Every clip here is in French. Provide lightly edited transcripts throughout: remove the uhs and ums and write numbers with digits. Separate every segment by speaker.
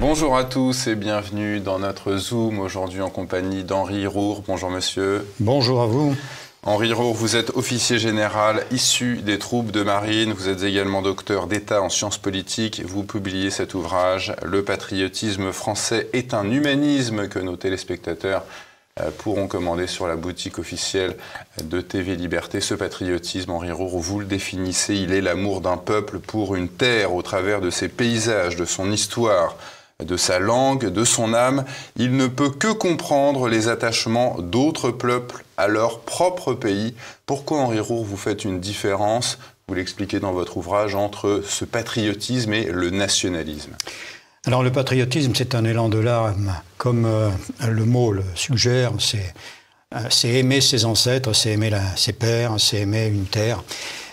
Speaker 1: Bonjour à tous et bienvenue dans notre Zoom, aujourd'hui en compagnie d'Henri Roure. Bonjour monsieur.
Speaker 2: Bonjour à vous.
Speaker 1: Henri Roure, vous êtes officier général issu des troupes de marine, vous êtes également docteur d'État en sciences politiques. Vous publiez cet ouvrage « Le patriotisme français est un humanisme » que nos téléspectateurs pourront commander sur la boutique officielle de TV Liberté. Ce patriotisme, Henri Roure, vous le définissez, il est l'amour d'un peuple pour une terre au travers de ses paysages, de son histoire, de sa langue, de son âme. Il ne peut que comprendre les attachements d'autres peuples à leur propre pays. Pourquoi, Henri Roure, vous faites une différence, vous l'expliquez dans votre ouvrage, entre ce patriotisme et le nationalisme?
Speaker 2: Alors le patriotisme, c'est un élan de l'âme, comme le mot le suggère, c'est aimer ses ancêtres, c'est aimer ses pères, c'est aimer une terre.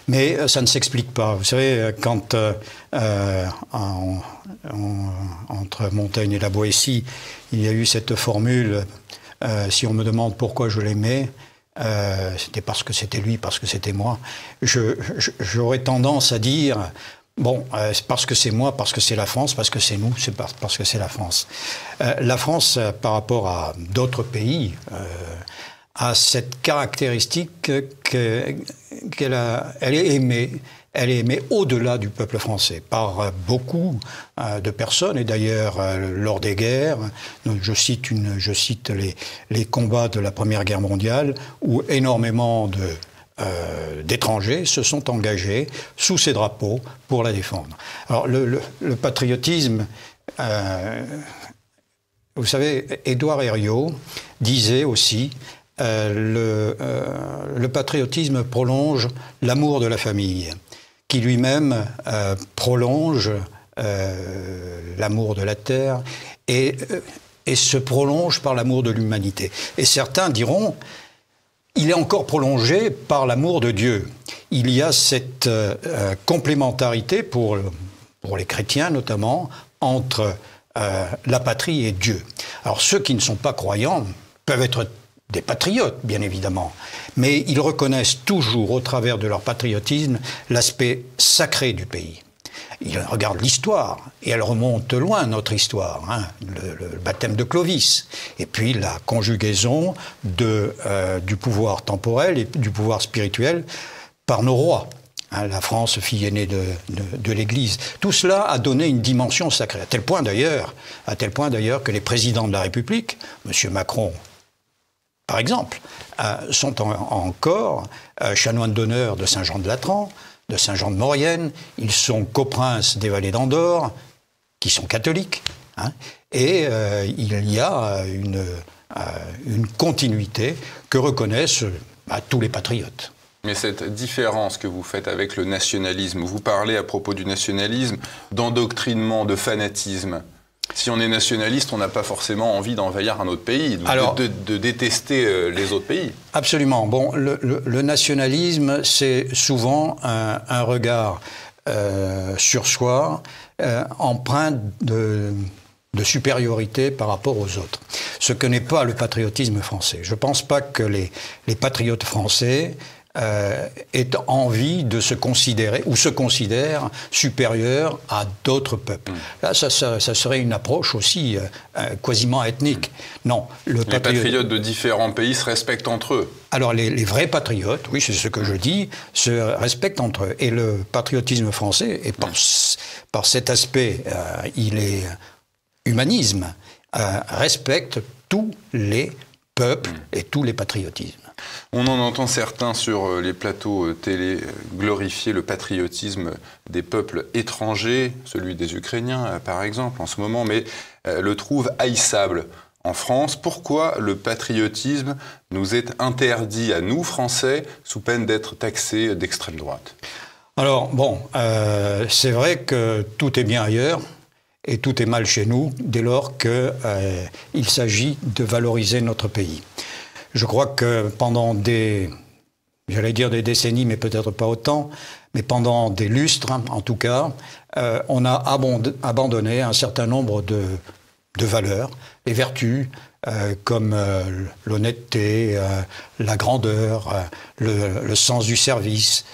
Speaker 2: Mais ça ne s'explique pas. Vous savez, quand entre Montaigne et la Boétie, il y a eu cette formule, si on me demande pourquoi je l'aimais, c'était parce que c'était lui, parce que c'était moi. J'aurais tendance à dire... Bon, c'est parce que c'est moi, parce que c'est la France, parce que c'est nous, c'est parce que c'est la France. La France, par rapport à d'autres pays, a cette caractéristique qu'elle est aimée au-delà du peuple français, par beaucoup de personnes. Et d'ailleurs, lors des guerres, donc je cite les combats de la Première Guerre mondiale, où énormément d'étrangers se sont engagés sous ces drapeaux pour la défendre. Alors le patriotisme, vous savez, Édouard Herriot disait aussi le patriotisme prolonge l'amour de la famille, qui lui-même prolonge l'amour de la terre et se prolonge par l'amour de l'humanité. Et certains diront il est encore prolongé par l'amour de Dieu. Il y a cette complémentarité pour les chrétiens notamment entre la patrie et Dieu. Alors ceux qui ne sont pas croyants peuvent être des patriotes, bien évidemment, mais ils reconnaissent toujours au travers de leur patriotisme l'aspect sacré du pays. Ils regardent l'histoire, et elle remonte loin, notre histoire, hein, le baptême de Clovis, et puis la conjugaison du pouvoir temporel et du pouvoir spirituel par nos rois. Hein, la France, fille aînée de l'Église. Tout cela a donné une dimension sacrée, à tel point d'ailleurs que les présidents de la République, M. Macron, par exemple, sont encore chanoines d'honneur de Saint-Jean-de-Latran, de Saint-Jean-de-Maurienne, ils sont coprinces des vallées d'Andorre, qui sont catholiques, hein, et il y a une continuité que reconnaissent tous les patriotes.
Speaker 1: Mais cette différence que vous faites avec le nationalisme, vous parlez à propos du nationalisme d'endoctrinement, de fanatisme. Si on est nationaliste, on n'a pas forcément envie d'envahir un autre pays, de détester les autres pays. Absolument.
Speaker 2: Bon, le nationalisme, c'est souvent un regard sur soi, empreint de supériorité par rapport aux autres. Ce que n'est pas le patriotisme français. Je ne pense pas que les patriotes français aient envie de se considérer ou se considèrent supérieurs à d'autres peuples. Là, ça serait une approche aussi quasiment ethnique. Non,
Speaker 1: les patriotes de différents pays se respectent entre eux.
Speaker 2: Alors les vrais patriotes, oui, c'est ce que je dis, se respectent entre eux. Et le patriotisme français, et par cet aspect, il est humanisme, respecte tous les peuples et tous les patriotismes.
Speaker 1: On en entend certains sur les plateaux télé glorifier le patriotisme des peuples étrangers, celui des Ukrainiens par exemple en ce moment, mais le trouvent haïssable en France. Pourquoi le patriotisme nous est interdit à nous, Français, sous peine d'être taxé d'extrême droite?
Speaker 2: Alors bon, c'est vrai que tout est bien ailleurs. Et tout est mal chez nous dès lors qu'il s'agit de valoriser notre pays. Je crois que pendant j'allais dire des décennies, mais peut-être pas autant, mais pendant des lustres, en tout cas, on a abandonné un certain nombre de valeurs, les vertus, comme l'honnêteté, la grandeur, le sens du service,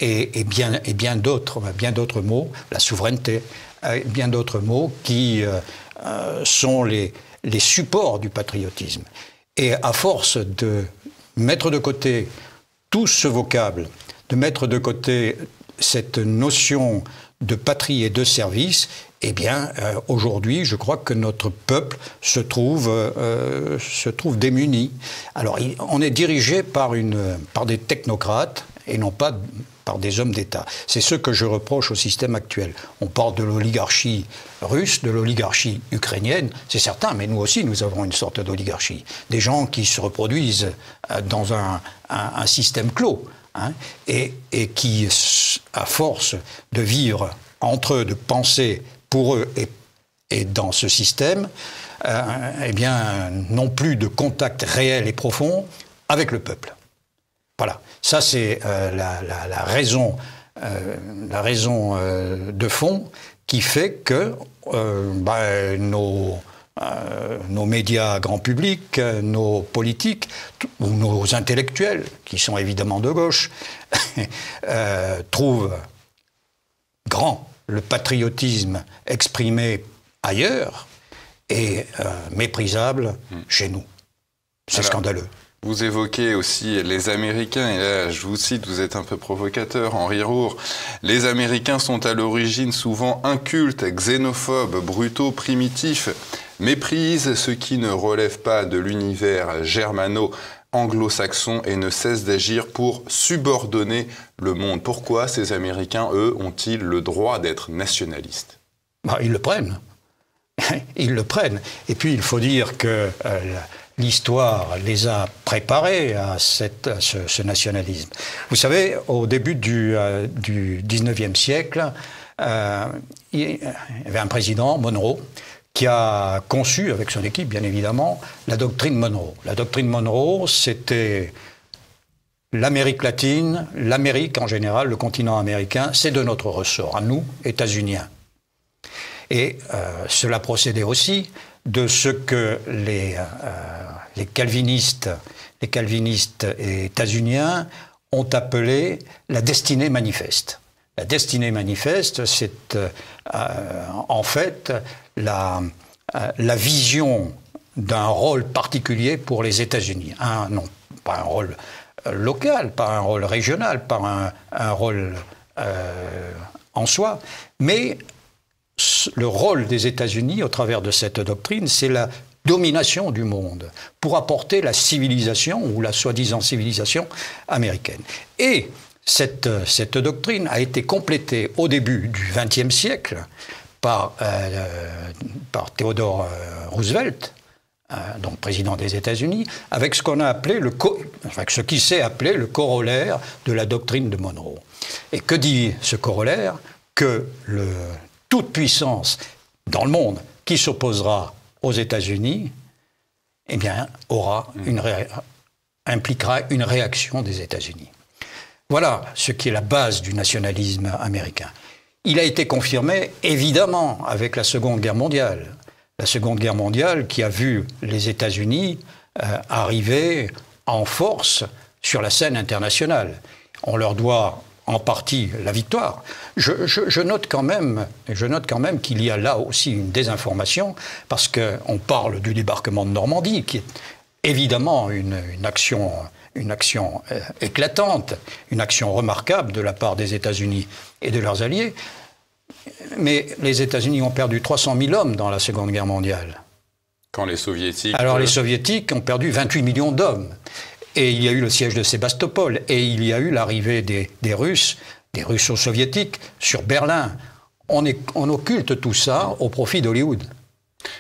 Speaker 2: et bien d'autres mots, la souveraineté, bien d'autres mots qui sont les supports du patriotisme. Et à force de mettre de côté tout ce vocable, de mettre de côté cette notion de patrie et de service, eh bien, aujourd'hui, je crois que notre peuple se trouve démuni. Alors, on est dirigé par des technocrates et non pas par des hommes d'État. C'est ce que je reproche au système actuel. On parle de l'oligarchie russe, de l'oligarchie ukrainienne, c'est certain, mais nous aussi, nous avons une sorte d'oligarchie. Des gens qui se reproduisent dans un système clos, hein, et qui, à force de vivre entre eux, de penser pour eux et dans ce système, eh bien, n'ont plus de contact réel et profond avec le peuple. Voilà, ça c'est la raison de fond qui fait que nos médias grand public, nos politiques ou nos intellectuels, qui sont évidemment de gauche, trouvent grand le patriotisme exprimé ailleurs et méprisable chez nous. C'est scandaleux.
Speaker 1: Vous évoquez aussi les Américains, et là je vous cite, vous êtes un peu provocateur, Henri Roure. Les Américains sont à l'origine souvent incultes, xénophobes, brutaux, primitifs, méprisent ce qui ne relève pas de l'univers germano-anglo-saxon et ne cessent d'agir pour subordonner le monde. Pourquoi ces Américains, eux, ont-ils le droit d'être nationalistes?
Speaker 2: Ils le prennent. Ils le prennent. Et puis il faut dire que l'histoire les a préparés à ce nationalisme. Vous savez, au début du 19e siècle, il y avait un président, Monroe, qui a conçu, avec son équipe bien évidemment, la doctrine Monroe. La doctrine Monroe, c'était l'Amérique latine, l'Amérique en général, le continent américain, c'est de notre ressort, à nous, États-Uniens. Et cela procédait aussi de ce que les calvinistes états-uniens ont appelé la destinée manifeste. La destinée manifeste, c'est en fait la vision d'un rôle particulier pour les États-Unis. Non, pas un rôle local, pas un rôle régional, pas un rôle en soi, mais le rôle des États-Unis, au travers de cette doctrine, c'est la domination du monde pour apporter la civilisation ou la soi-disant civilisation américaine. Et cette doctrine a été complétée au début du XXe siècle par Theodore Roosevelt, donc président des États-Unis, avec ce qu'on a appelé ce qui s'est appelé le corollaire de la doctrine de Monroe. Et que dit ce corollaire? Que toute puissance dans le monde qui s'opposera aux États-Unis, eh bien, impliquera une réaction des États-Unis. Voilà ce qui est la base du nationalisme américain. Il a été confirmé, évidemment, avec la Seconde Guerre mondiale. La Seconde Guerre mondiale qui a vu les États-Unis arriver en force sur la scène internationale. On leur doit en partie la victoire. Je note quand même qu'il y a là aussi une désinformation, parce qu'on parle du débarquement de Normandie, qui est évidemment une action éclatante, une action remarquable de la part des États-Unis et de leurs alliés. Mais les États-Unis ont perdu 300 000 hommes dans la Seconde Guerre mondiale.
Speaker 1: Quand les Soviétiques...
Speaker 2: Alors les Soviétiques ont perdu 28 millions d'hommes. Et il y a eu le siège de Sébastopol, et il y a eu l'arrivée des Russo-soviétiques sur Berlin. On occulte tout ça au profit d'Hollywood.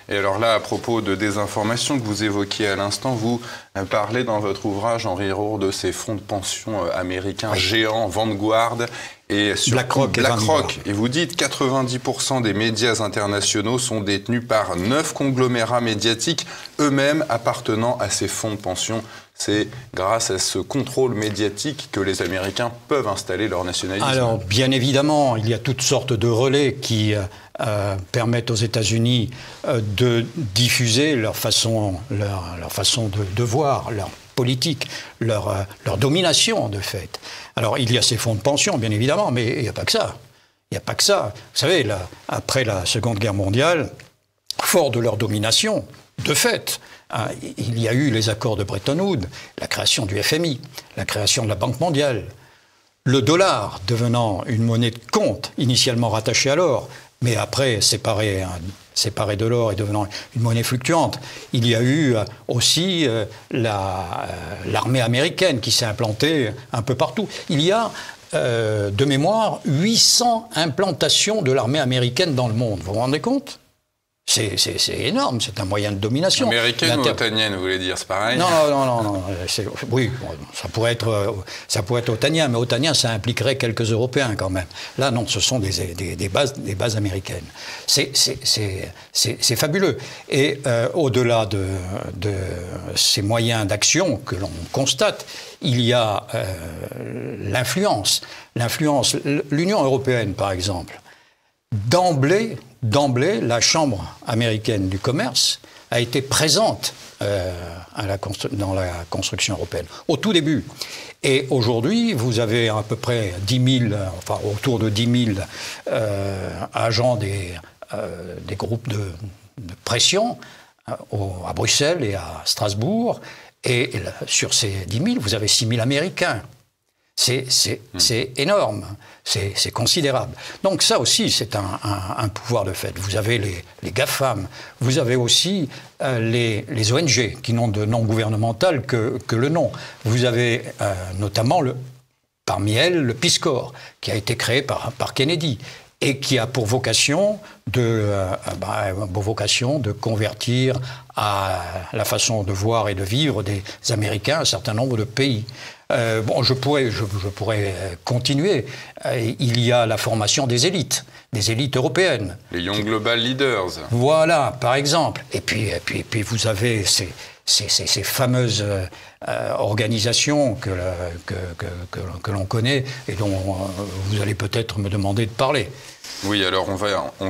Speaker 1: Et alors là, à propos de désinformation que vous évoquiez à l'instant, vous parlez dans votre ouvrage, Henri Roure, de ces fonds de pension américains géants, Vanguard et BlackRock. Et vous dites 90% des médias internationaux sont détenus par 9 conglomérats médiatiques, eux-mêmes appartenant à ces fonds de pension. C'est grâce à ce contrôle médiatique que les Américains peuvent installer leur nationalisme. Alors, bien évidemment, il y a toutes sortes de relais qui permettent aux États-Unis de diffuser leur façon de voir, leur
Speaker 2: politique, leur domination de fait. Alors il y a ces fonds de pension, bien évidemment, mais il n'y a pas que ça. Il n'y a pas que ça. Vous savez, là, après la Seconde Guerre mondiale, fort de leur domination, de fait, il y a eu les accords de Bretton Woods, la création du FMI, la création de la Banque mondiale, le dollar devenant une monnaie de compte, initialement rattachée à l'or, mais après séparée de l'or et devenant une monnaie fluctuante. Il y a eu aussi l'armée américaine qui s'est implantée un peu partout. Il y a, de mémoire, 800 implantations de l'armée américaine dans le monde. Vous vous rendez compte ? C'est énorme, c'est un moyen de domination.
Speaker 1: Américaine ou otanienne, vous voulez dire, c'est pareil?
Speaker 2: Non. Oui, ça pourrait être otanien, mais otanien, ça impliquerait quelques Européens quand même. Là, non, ce sont des bases américaines. C'est fabuleux. Et au-delà de ces moyens d'action que l'on constate, il y a l'influence. L'Union européenne, par exemple, d'emblée, la Chambre américaine du commerce a été présente dans la construction européenne, au tout début. Et aujourd'hui, vous avez à peu près 10 000, enfin autour de 10 000 agents des groupes de pression à Bruxelles et à Strasbourg. Et sur ces 10 000, vous avez 6 000 Américains. C'est énorme, c'est considérable. Donc ça aussi, c'est un pouvoir de fait. Vous avez les GAFAM, vous avez aussi les ONG, qui n'ont de nom gouvernemental que le nom. Vous avez notamment, parmi elles, le Peace Corps, qui a été créé par Kennedy, et qui a pour vocation de convertir à la façon de voir et de vivre des Américains un certain nombre de pays. Je pourrais continuer. Il y a la formation des élites européennes.
Speaker 1: Les Young Global Leaders.
Speaker 2: Voilà, par exemple. Et puis vous avez ces fameuses organisations que l'on connaît et dont vous allez peut-être me demander de parler.
Speaker 1: Oui, alors on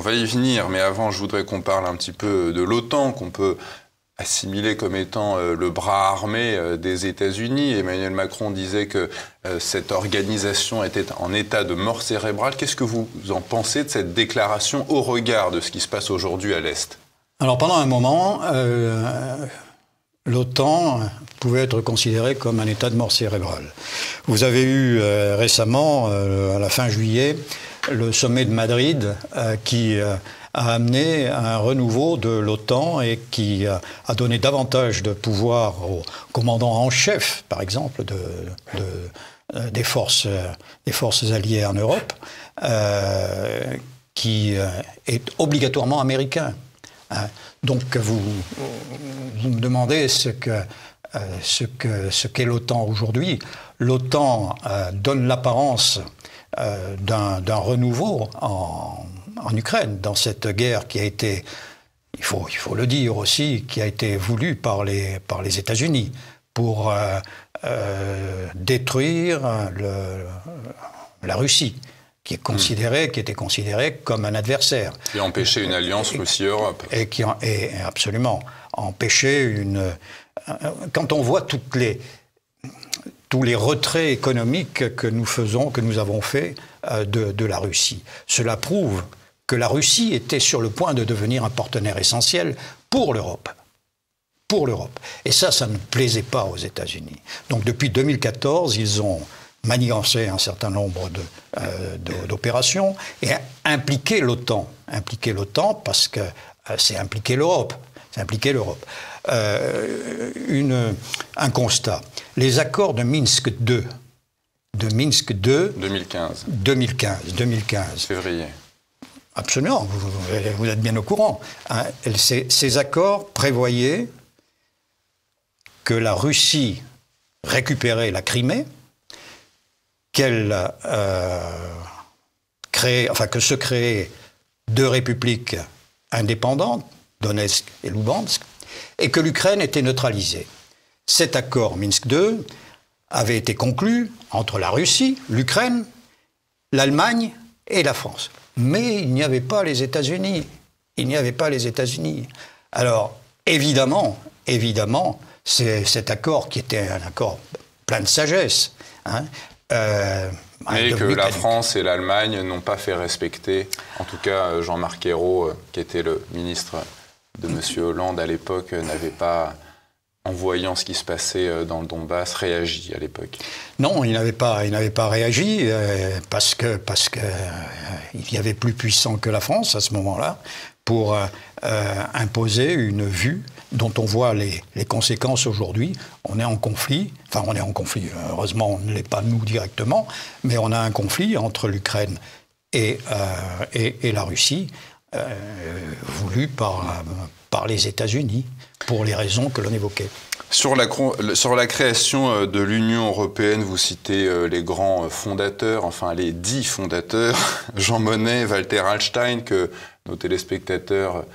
Speaker 1: va y venir, mais avant je voudrais qu'on parle un petit peu de l'OTAN, qu'on peut assimilé comme étant le bras armé des États-Unis. Emmanuel Macron disait que cette organisation était en état de mort cérébrale. Qu'est-ce que vous en pensez de cette déclaration au regard de ce qui se passe aujourd'hui à l'Est? Alors
Speaker 2: pendant un moment, l'OTAN pouvait être considérée comme un état de mort cérébrale. Vous avez eu récemment, à la fin juillet, le sommet de Madrid qui a amené un renouveau de l'OTAN et qui a donné davantage de pouvoir au commandant en chef, par exemple, des forces alliées en Europe, qui est obligatoirement américain. Donc vous me demandez ce qu'est l'OTAN aujourd'hui. L'OTAN donne l'apparence d'un renouveau en Ukraine, dans cette guerre qui a été, il faut le dire aussi, qui a été voulue par les États-Unis pour détruire la Russie, qui était considérée comme un adversaire.
Speaker 1: Et empêcher une alliance Russie-Europe.
Speaker 2: Et absolument. Empêcher quand on voit tous les retraits économiques que nous avons faits de la Russie, cela prouve que la Russie était sur le point de devenir un partenaire essentiel pour l'Europe. Et ça ne plaisait pas aux États-Unis. Donc depuis 2014, ils ont manigancé un certain nombre d'opérations et impliqué l'OTAN. Impliqué l'OTAN parce que c'est impliquer l'Europe. Un constat. Les accords de Minsk II.
Speaker 1: 2015.
Speaker 2: 2015.
Speaker 1: Février.
Speaker 2: Absolument, vous êtes bien au courant. Ces accords prévoyaient que la Russie récupérait la Crimée, que se créaient deux républiques indépendantes, Donetsk et Luhansk, et que l'Ukraine était neutralisée. Cet accord Minsk II avait été conclu entre la Russie, l'Ukraine, l'Allemagne et la France. Mais il n'y avait pas les États-Unis. Alors, évidemment, cet accord qui était un accord plein de sagesse, hein,
Speaker 1: mais que la France et l'Allemagne n'ont pas fait respecter. En tout cas, Jean-Marc Ayrault, qui était le ministre de M. Hollande à l'époque, n'avait pas, en voyant ce qui se passait dans le Donbass, réagi à l'époque.
Speaker 2: Non, il n'avait pas réagi parce que il y avait plus puissant que la France à ce moment-là pour imposer une vue dont on voit les conséquences aujourd'hui. On est en conflit, heureusement on ne l'est pas nous directement, mais on a un conflit entre l'Ukraine et la Russie, voulu par les États-Unis, pour les raisons que l'on évoquait.
Speaker 1: Sur la création de l'Union européenne, vous citez les grands fondateurs, enfin les 10 fondateurs, Jean Monnet, Walter Hallstein, que nos téléspectateurs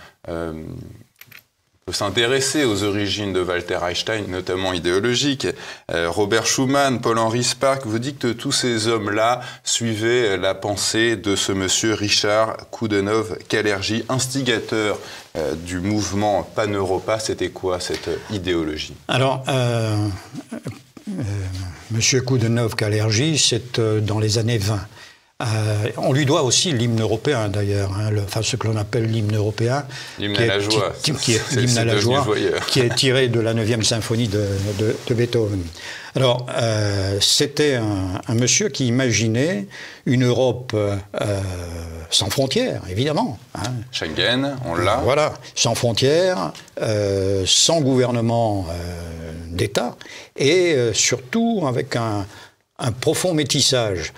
Speaker 1: peuvent s'intéresser aux origines de Walter Hallstein, notamment idéologiques, Robert Schuman, Paul-Henri Spaak. Vous dites que tous ces hommes-là suivaient la pensée de ce monsieur Richard Coudenhove-Kalergi, instigateur du mouvement Pan-Europa. C'était quoi cette idéologie?
Speaker 2: Alors, monsieur Coudenhove-Kalergi, c'est dans les années 20. On lui doit aussi l'hymne européen, d'ailleurs, hein, ce que l'on appelle l'hymne européen.
Speaker 1: L'hymne à la joie.
Speaker 2: L'hymne à la joie, qui est tiré de la 9e symphonie de Beethoven. Alors, c'était un monsieur qui imaginait une Europe sans frontières, évidemment. Hein.
Speaker 1: Schengen, on l'a.
Speaker 2: Voilà, sans frontières, sans gouvernement d'État, et surtout avec un profond métissage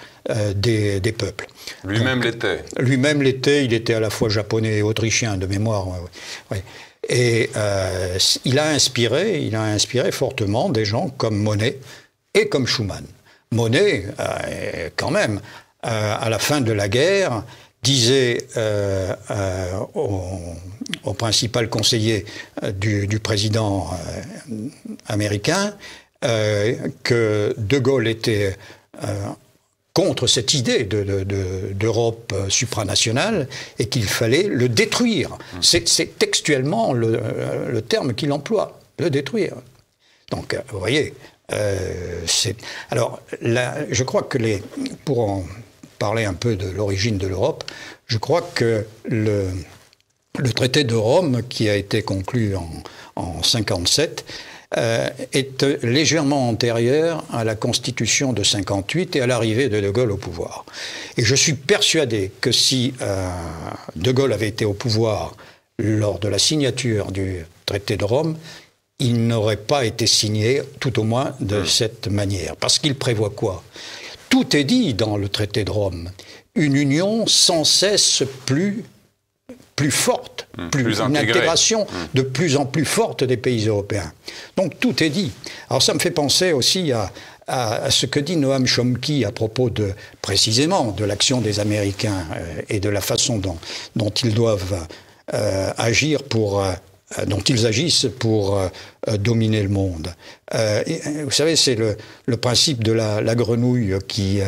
Speaker 2: des peuples.
Speaker 1: Lui-même l'était.
Speaker 2: Lui-même l'était, il était à la fois japonais et autrichien de mémoire. Ouais. Et il a inspiré fortement des gens comme Monnet et comme Schuman. Monnet, quand même, à la fin de la guerre, disait au principal conseiller du président américain que De Gaulle était contre cette idée d'Europe supranationale et qu'il fallait le détruire. C'est textuellement le terme qu'il emploie, le détruire. Donc, vous voyez, alors, là, je crois que pour en parler un peu de l'origine de l'Europe, je crois que le traité de Rome, qui a été conclu en 1957, est légèrement antérieur à la Constitution de 1958 et à l'arrivée de Gaulle au pouvoir. Et je suis persuadé que si De Gaulle avait été au pouvoir lors de la signature du traité de Rome, il n'aurait pas été signé, tout au moins de cette manière. Parce qu'il prévoit quoi? Tout est dit dans le traité de Rome. Une union sans cesse plus forte, une intégration de plus en plus forte des pays européens. Donc tout est dit. Alors ça me fait penser aussi à ce que dit Noam Chomsky à propos précisément de l'action des Américains et de la façon dont ils doivent agir dont ils agissent pour dominer le monde. Vous savez, c'est le principe de la grenouille qui,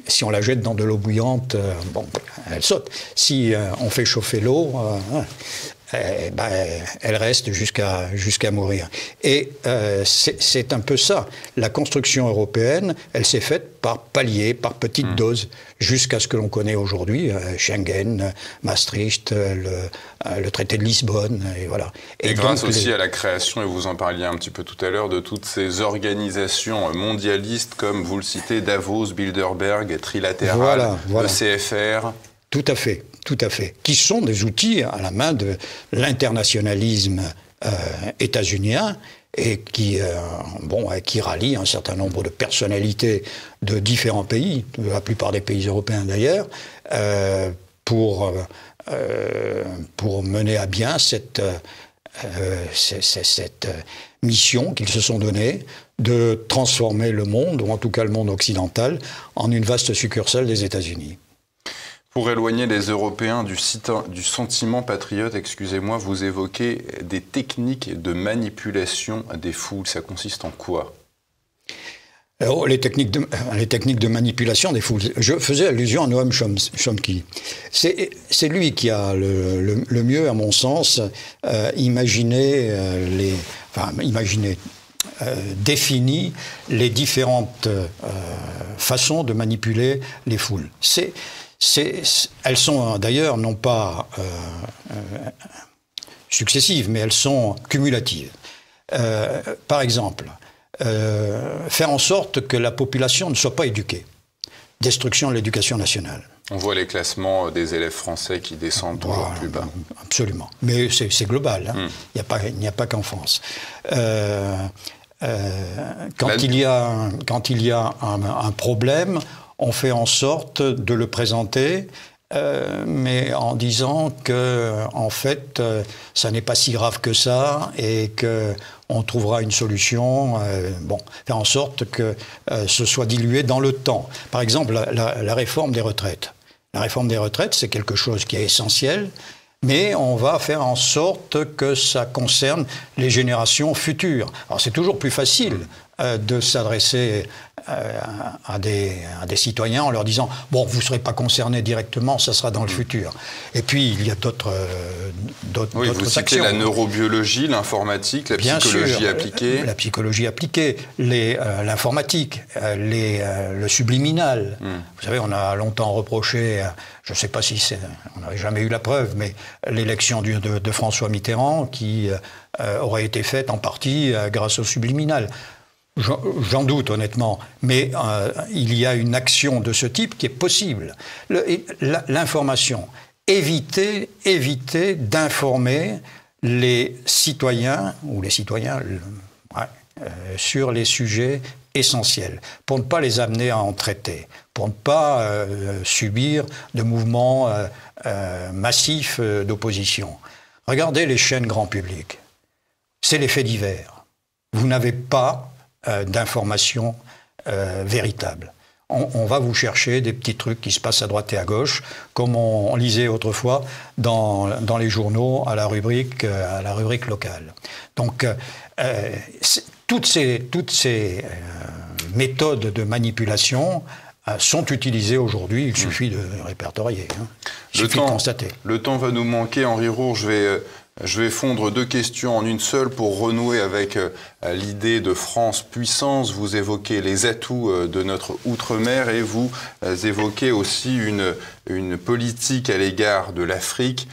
Speaker 2: si on la jette dans de l'eau bouillante, elle saute. Si on fait chauffer l'eau, elle reste jusqu'à mourir. Et c'est un peu ça. La construction européenne, elle s'est faite par paliers, par petites doses, jusqu'à ce que l'on connaît aujourd'hui, Schengen, Maastricht, le traité de Lisbonne, et voilà.
Speaker 1: Et grâce aussi à la création, et vous en parliez un petit peu tout à l'heure, de toutes ces organisations mondialistes comme, vous le citez, Davos, Bilderberg, Trilatéral, le CFR.
Speaker 2: Tout à fait, qui sont des outils à la main de l'internationalisme états-unien et qui rallient un certain nombre de personnalités de différents pays, de la plupart des pays européens d'ailleurs, pour mener à bien cette mission qu'ils se sont donnée de transformer le monde, ou en tout cas le monde occidental, en une vaste succursale des États-Unis.
Speaker 1: Pour éloigner les Européens du sentiment patriote, excusez-moi, vous évoquez des techniques de manipulation des foules. Ça consiste en quoi?
Speaker 2: Alors, les techniques de manipulation des foules. Je faisais allusion à Noam Chomsky. C'est lui qui a le mieux, à mon sens, imaginé définit les différentes façons de manipuler les foules. Elles sont d'ailleurs non pas successives, mais elles sont cumulatives. Par exemple, faire en sorte que la population ne soit pas éduquée. Destruction de l'éducation nationale.
Speaker 1: On voit les classements des élèves français qui descendent toujours plus bas.
Speaker 2: Absolument. Mais c'est global. Hein. Il n'y a pas qu'en France. Quand il y a un problème, on fait en sorte de le présenter, mais en disant que, en fait, ça n'est pas si grave que ça et qu'on trouvera une solution. Faire en sorte que ce soit dilué dans le temps. Par exemple, la réforme des retraites. La réforme des retraites, c'est quelque chose qui est essentiel, mais on va faire en sorte que ça concerne les générations futures. Alors c'est toujours plus facile de s'adresser à des citoyens en leur disant « Bon, vous ne serez pas concernés directement, ça sera dans le futur ». Et puis, il y a d'autres actions.
Speaker 1: Oui, vous citez la neurobiologie, l'informatique, la psychologie appliquée.
Speaker 2: La psychologie appliquée, l'informatique, le subliminal. Vous savez, on a longtemps reproché, je ne sais pas si on n'avait jamais eu la preuve, mais l'élection de François Mitterrand qui aurait été faite en partie grâce au subliminal. J'en doute honnêtement, mais il y a une action de ce type qui est possible. L'information, éviter d'informer les citoyens ou les citoyens sur les sujets essentiels, pour ne pas les amener à en traiter, pour ne pas subir de mouvements massifs d'opposition. Regardez les chaînes grand public, c'est les faits divers. Vous n'avez pas d'informations véritables. On va vous chercher des petits trucs qui se passent à droite et à gauche, comme on lisait autrefois dans les journaux à la rubrique locale. Donc, toutes ces méthodes de manipulation sont utilisées aujourd'hui. Il suffit de répertorier. Il suffit de constater.
Speaker 1: Le temps va nous manquer. Henri Roure, je vais fondre deux questions en une seule pour renouer avec l'idée de France puissance. Vous évoquez les atouts de notre outre-mer et vous évoquez aussi une politique à l'égard de l'Afrique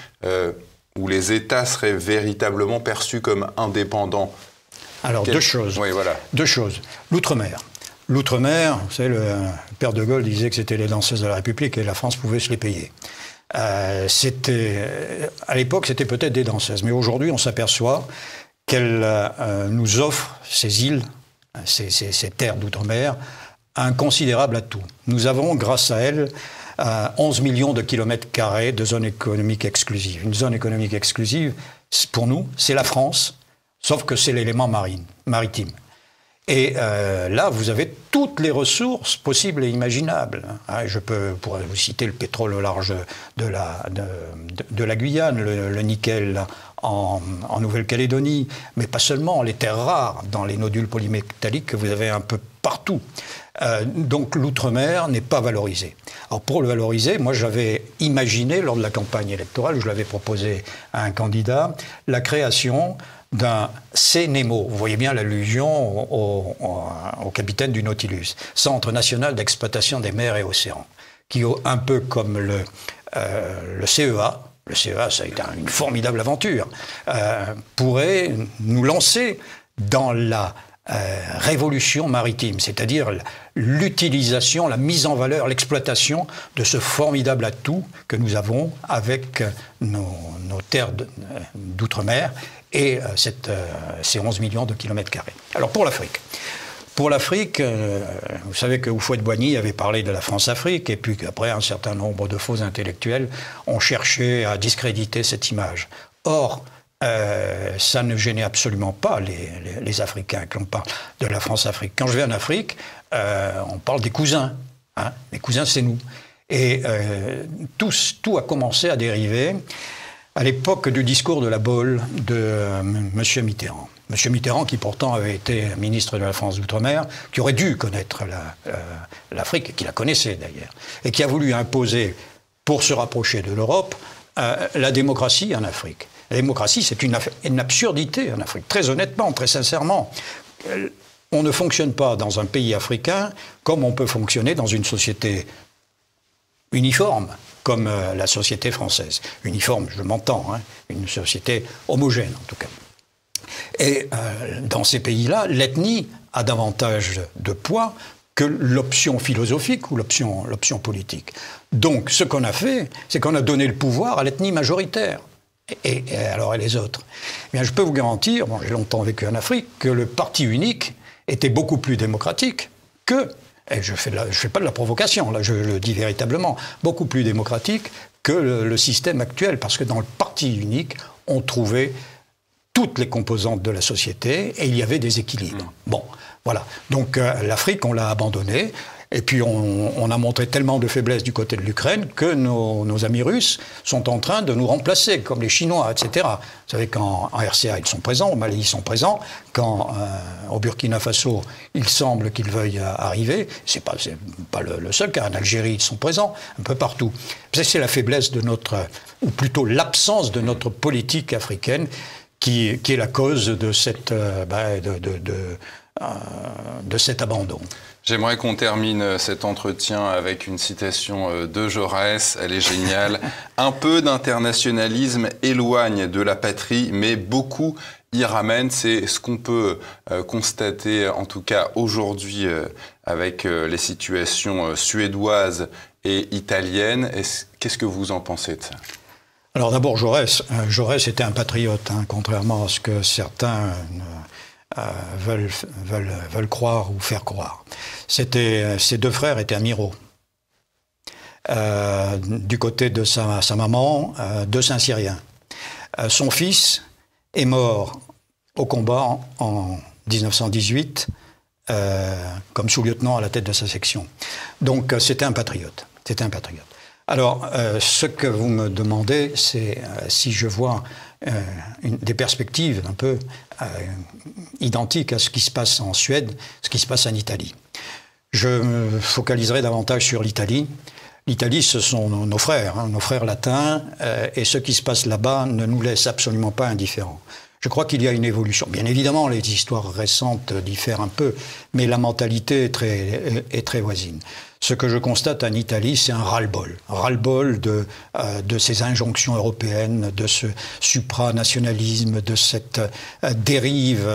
Speaker 1: où les États seraient véritablement perçus comme indépendants.
Speaker 2: Alors, deux choses.
Speaker 1: Oui, voilà.
Speaker 2: Deux choses. L'outre-mer. L'outre-mer, vous savez, le père de Gaulle disait que c'était les danseuses de la République et la France pouvait se les payer. À l'époque, c'était peut-être des danseuses, mais aujourd'hui, on s'aperçoit qu'elles nous offrent ces îles, ces terres d'outre-mer, un considérable atout. Nous avons, grâce à elles, 11 millions de kilomètres carrés de zone économique exclusive. Une zone économique exclusive, pour nous, c'est la France, sauf que c'est l'élément maritime. Et là, vous avez toutes les ressources possibles et imaginables. Je pourrais vous citer le pétrole au large de la Guyane, le nickel en Nouvelle-Calédonie, mais pas seulement, les terres rares dans les nodules polymétalliques que vous avez un peu partout. Donc l'outre-mer n'est pas valorisé. Alors pour le valoriser, moi j'avais imaginé lors de la campagne électorale, je l'avais proposé à un candidat, la création d'un CNEMO. Vous voyez bien l'allusion au capitaine du Nautilus, Centre national d'exploitation des mers et océans, qui, un peu comme le CEA, le CEA, ça a été une formidable aventure, pourrait nous lancer dans la révolution maritime, c'est-à-dire l'utilisation, la mise en valeur, l'exploitation de ce formidable atout que nous avons avec nos terres d'outre-mer et ces 11 millions de kilomètres carrés. Alors pour l'Afrique. Pour l'Afrique, vous savez que Houphouët-Boigny avait parlé de la France-Afrique, et puis qu'après, un certain nombre de faux intellectuels ont cherché à discréditer cette image. Or, ça ne gênait absolument pas les Africains quand on parle de la France-Afrique. Quand je vais en Afrique, on parle des cousins. Hein, les cousins, c'est nous. Et tout a commencé à dériver à l'époque du discours de la Baule de M. Mitterrand. M. Mitterrand, qui pourtant avait été ministre de la France d'Outre-mer, qui aurait dû connaître l'Afrique, qui la connaissait d'ailleurs, et qui a voulu imposer, pour se rapprocher de l'Europe, la démocratie en Afrique. La démocratie, c'est une absurdité en Afrique, très honnêtement, très sincèrement. on ne fonctionne pas dans un pays africain comme on peut fonctionner dans une société uniforme, comme la société française. Uniforme, je m'entends, hein, une société homogène en tout cas. Et dans ces pays-là, l'ethnie a davantage de poids que l'option philosophique ou l'option politique. Donc, ce qu'on a fait, c'est qu'on a donné le pouvoir à l'ethnie majoritaire. Et alors, et les autres? Eh bien, je peux vous garantir, bon, j'ai longtemps vécu en Afrique, que le parti unique était beaucoup plus démocratique que, et je fais pas de la provocation, là, je le dis véritablement, beaucoup plus démocratique que le système actuel, parce que dans le parti unique, on trouvait toutes les composantes de la société et il y avait des équilibres. Bon, voilà. Donc l'Afrique, on l'a abandonnée. Et puis on a montré tellement de faiblesse du côté de l'Ukraine que nos amis russes sont en train de nous remplacer, comme les Chinois, etc. Vous savez qu'en RCA, ils sont présents, au Mali, ils sont présents. Quand au Burkina Faso, il semble qu'ils veuillent arriver, c'est pas le seul cas. En Algérie, ils sont présents, un peu partout. C'est la faiblesse de notre, ou plutôt l'absence de notre politique africaine qui est la cause de cet abandon.
Speaker 1: J'aimerais qu'on termine cet entretien avec une citation de Jaurès, elle est géniale. « Un peu d'internationalisme éloigne de la patrie, mais beaucoup y ramène ». C'est ce qu'on peut constater, en tout cas aujourd'hui, avec les situations suédoises et italiennes. Qu'est-ce que vous en pensez de ça ?
Speaker 2: Alors d'abord, Jaurès était un patriote, hein, contrairement à ce que certains veulent croire ou faire croire. Ses deux frères étaient amiraux. Du côté de sa maman, deux Saint-Syriens. Son fils est mort au combat en 1918 comme sous-lieutenant à la tête de sa section. Donc c'était un patriote. Alors, ce que vous me demandez, c'est si je vois des perspectives un peu identiques à ce qui se passe en Suède, ce qui se passe en Italie. Je me focaliserai davantage sur l'Italie. L'Italie, ce sont nos frères, hein, nos frères latins, et ce qui se passe là-bas ne nous laisse absolument pas indifférents. Je crois qu'il y a une évolution. Bien évidemment, les histoires récentes diffèrent un peu, mais la mentalité est très voisine. Ce que je constate en Italie, c'est un ras-le-bol de ces injonctions européennes, de ce supranationalisme, de cette dérive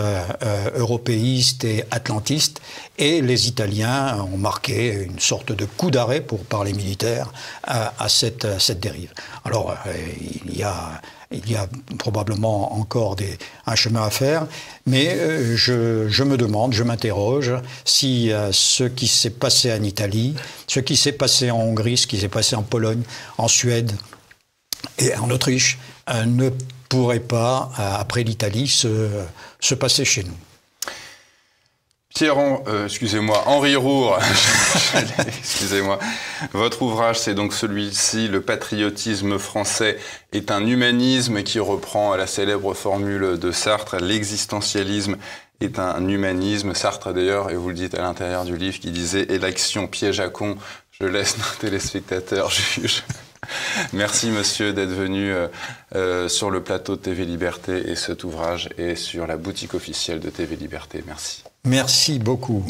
Speaker 2: européiste et atlantiste. Et les Italiens ont marqué une sorte de coup d'arrêt, pour parler militaire, à cette dérive. Alors, il y a probablement encore un chemin à faire, mais je me demande, je m'interroge si ce qui s'est passé en Italie, ce qui s'est passé en Hongrie, ce qui s'est passé en Pologne, en Suède et en Autriche ne pourrait pas, après l'Italie, se passer chez nous.
Speaker 1: Henri Roure, excusez-moi. Votre ouvrage, c'est donc celui-ci, Le patriotisme français est un humanisme, qui reprend la célèbre formule de Sartre, l'existentialisme est un humanisme. Sartre d'ailleurs, et vous le dites à l'intérieur du livre, qui disait « Et l'action piège à con ». Je laisse nos téléspectateurs juger. Merci monsieur d'être venu sur le plateau de TV Liberté, et cet ouvrage est sur la boutique officielle de TV Liberté. Merci.
Speaker 2: Merci beaucoup.